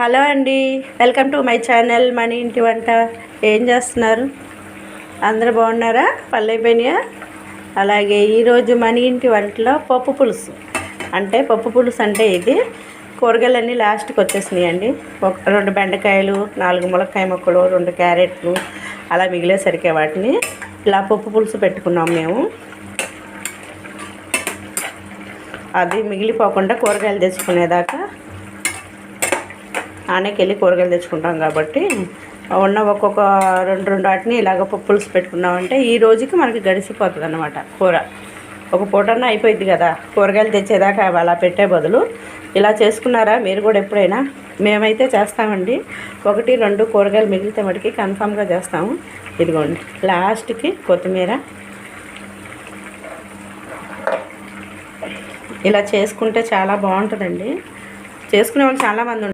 Hello అండి, welcome to my channel మన ఇంటి వంట. ఏం చేస్తున్నారు? అందరూ బాగున్నారా? పళ్ళు అయిపోయినాయా? అలాగే ఈరోజు మన ఇంటి వంటలో పప్పు పులుసు అంటే ఇది కూరగాయలన్నీ లాస్ట్కి వచ్చేసినాయండి. ఒక 2 బెండకాయలు, 4 ములక్కాయ ముక్కలు, 2 క్యారెట్లు అలా మిగిలేసరికి వాటిని ఇలా పప్పు పులుసు పెట్టుకున్నాం మేము. అది మిగిలిపోకుండా కూరగాయలు తెచ్చుకునేదాకా ఆనకెళ్ళి కూరగాయలు తెచ్చుకుంటాం కాబట్టి ఉన్న ఒక్కొక్క 2 వాటిని ఇలాగ పులుసు పెట్టుకున్నామంటే ఈ రోజుకి మనకి గడిచిపోతుంది అన్నమాట. కూర ఒక పూటన్నా అయిపోయింది కదా, కూరగాయలు తెచ్చేదాకా అలా పెట్టే బదులు ఇలా చేసుకున్నారా మీరు కూడా ఎప్పుడైనా? మేమైతే చేస్తామండి. 1-2 కూరగాయలు మిగిలితే మటుకి కన్ఫామ్గా చేస్తాము. ఇదిగోండి, లాస్ట్కి కొత్తిమీర ఇలా చేసుకుంటే చాలా బాగుంటుందండి. చేసుకునే వాళ్ళు చాలామంది